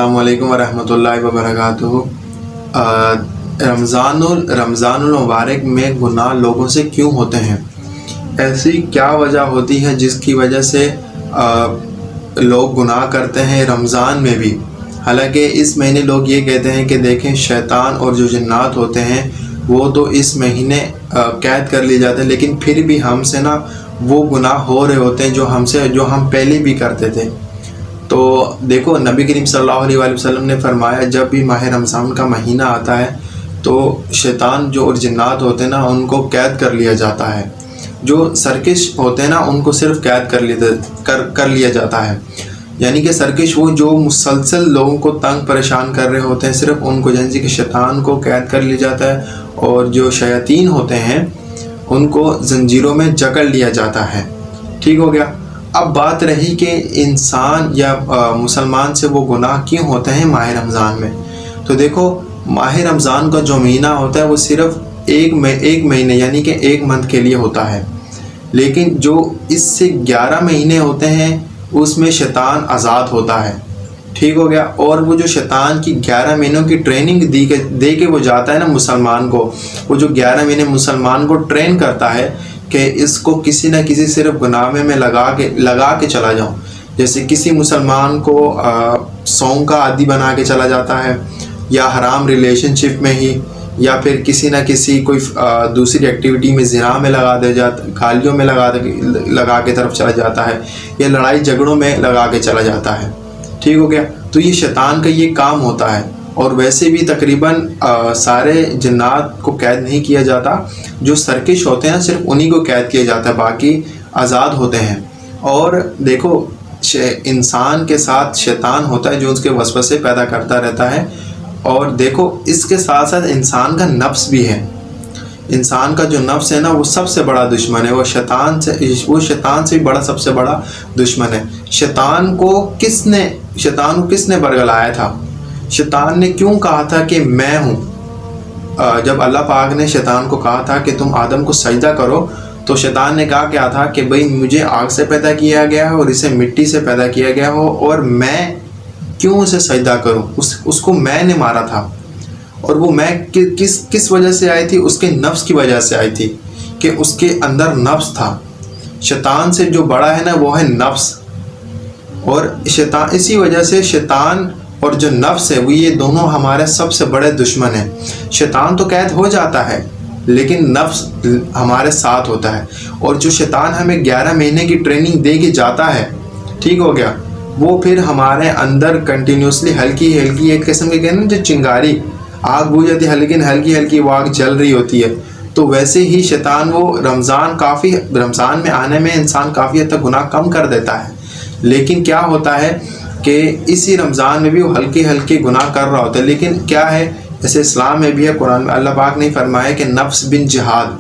अस्सलाम वालेकुम वरहमतुल्लाहि वबरकातुहू। रमज़ान मुबारक में गुनाह लोगों से क्यों होते हैं? ऐसी क्या वजह होती है जिसकी वजह से लोग गुनाह करते हैं रमज़ान में भी? हालांकि इस महीने लोग ये कहते हैं कि देखें, शैतान और जो जिन्नात होते हैं वो तो इस महीने कैद कर लिए जाते हैं, लेकिन फिर भी हमसे ना वो गुनाह हो रहे होते हैं जो हम पहले भी करते थे। तो देखो, नबी करीम सल्लल्लाहु अलैहि वसल्लम ने फरमाया, जब भी माह रमज़ान का महीना आता है तो शैतान जो और जिन्नात होते हैं ना उनको कैद कर लिया जाता है। जो सरकश होते हैं ना उनको सिर्फ कैद कर लिया जाता है। यानी कि सरकश वो जो मुसलसल लोगों को तंग परेशान कर रहे होते हैं, सिर्फ उनको जैसे कि शैतान को कैद कर लिया जाता है, और जो शयातीन होते हैं उनको जंजीरों में जकड़ लिया जाता है। ठीक हो गया। अब बात रही कि इंसान या मुसलमान से वो गुनाह क्यों होते हैं माह रमज़ान में। तो देखो, माह रमज़ान का जो महीना होता है वो सिर्फ एक महीने यानी कि एक मंथ के लिए होता है, लेकिन जो इससे 11 महीने होते हैं उसमें शैतान आज़ाद होता है। ठीक हो गया। और वो जो शैतान की 11 महीनों की ट्रेनिंग दे के वो जाता है ना मुसलमान को, वो जो 11 महीने मुसलमान को ट्रेन करता है कि इसको किसी न किसी सिर्फ गुनाह में लगा के चला जाऊं। जैसे किसी मुसलमान को सौंग का आदी बना के चला जाता है, या हराम रिलेशनशिप में ही, या फिर किसी न किसी कोई दूसरी एक्टिविटी में ज़िना में लगा दे जाता, गालियों में लगा के तरफ चला जाता है, या लड़ाई झगड़ों में लगा के चला जाता है। ठीक हो गया। तो ये शैतान का ये काम होता है। और वैसे भी तकरीबन सारे जिन्नात को कैद नहीं किया जाता, जो सरकश होते हैं सिर्फ उन्हीं को कैद किया जाता है, बाकी आज़ाद होते हैं। और देखो, इंसान के साथ शैतान होता है जो उसके वसवसे पैदा करता रहता है। और देखो, इसके साथ साथ इंसान का नफ्स भी है। इंसान का जो नफ्स है ना वो सबसे बड़ा दुश्मन है। वो शैतान से भी बड़ा सबसे बड़ा दुश्मन है। शैतान को किसने बरगलाया था? शैतान ने क्यों कहा था कि मैं हूँ? जब अल्लाह पाक ने शैतान को कहा था कि तुम आदम को सजदा करो, तो शैतान ने कहा क्या था कि भाई मुझे आग से पैदा किया गया है और इसे मिट्टी से पैदा किया गया हो, और मैं क्यों उसे सजदा करूँ? उसको मैंने मारा था। और वो मैं किस वजह से आई थी? उसके नफ्स की वजह से आई थी, कि उसके अंदर नफ्स था। शैतान से जो बड़ा है ना वो है नफ्स। और शैतान, इसी वजह से शैतान और जो नफ्स है वो ये दोनों हमारे सबसे बड़े दुश्मन हैं। शैतान तो कैद हो जाता है, लेकिन नफ्स हमारे साथ होता है। और जो शैतान हमें 11 महीने की ट्रेनिंग दे के जाता है, ठीक हो गया, वो फिर हमारे अंदर कंटिन्यूसली हल्की हल्की एक किस्म के कहते हैं जो चिंगारी, आग बुझ जाती है, लेकिन हल्की हल्की वो आग जल रही होती है। तो वैसे ही शैतान वो रमज़ान में आने में इंसान काफ़ी हद तक गुनाह कम कर देता है, लेकिन क्या होता है कि इसी रमज़ान में भी वो हल्के हल्के गुनाह कर रहा होता है। लेकिन क्या है, जैसे इस्लाम में भी है, कुरान में अल्लाह पाक ने फरमाया कि नफ्स बिन जिहाद,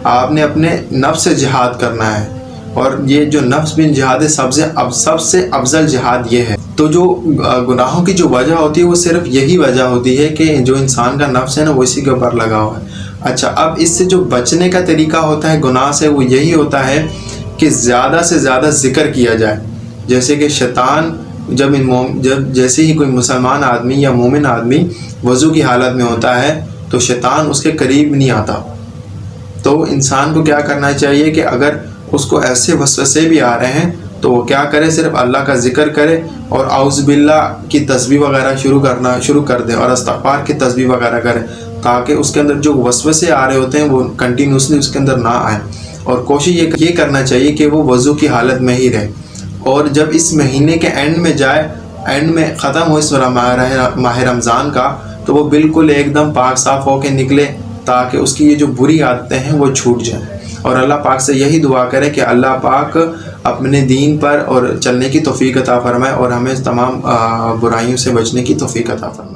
आपने अपने नफ्स से जिहाद करना है। और ये जो नफ्स बिन जिहाद है सबसे अफजल जिहाद ये है। तो जो गुनाहों की जो वजह होती है वो सिर्फ यही वजह होती है कि जो इंसान का नफ्स है ना वो इसी के ऊपर लगा हुआ है। अच्छा, अब इससे जो बचने का तरीका होता है गुनाह से, वो यही होता है कि ज़्यादा से ज़्यादा जिक्र किया जाए। जैसे कि शैतान जब जैसे ही कोई मुसलमान आदमी या मोमिन आदमी वज़ू की हालत में होता है तो शैतान उसके करीब नहीं आता। तो इंसान को क्या करना चाहिए कि अगर उसको ऐसे वसवसे भी आ रहे हैं तो वो क्या करे, सिर्फ अल्लाह का जिक्र करे और आउज़ बिल्लाह की तस्बीह वगैरह शुरू कर दे, और इस्तिग़फ़ार की तस्बीह वगैरह करे, ताकि उसके अंदर जो वसवसे आ रहे होते हैं वो कंटिन्यूसली उसके अंदर ना आए। और कोशिश ये करना चाहिए कि वो वज़ू की हालत में ही रहे। और जब इस महीने के एंड में ख़त्म हो इस माह रमज़ान का, तो वो बिल्कुल एकदम पाक साफ़ होकर निकले, ताकि उसकी ये जो बुरी आदतें हैं वो छूट जाएं। और अल्लाह पाक से यही दुआ करें कि अल्लाह पाक अपने दीन पर और चलने की तौफ़ीक़ अता फ़रमाए, और हमें तमाम बुराइयों से बचने की तौफ़ीक़ अता फ़रमाए।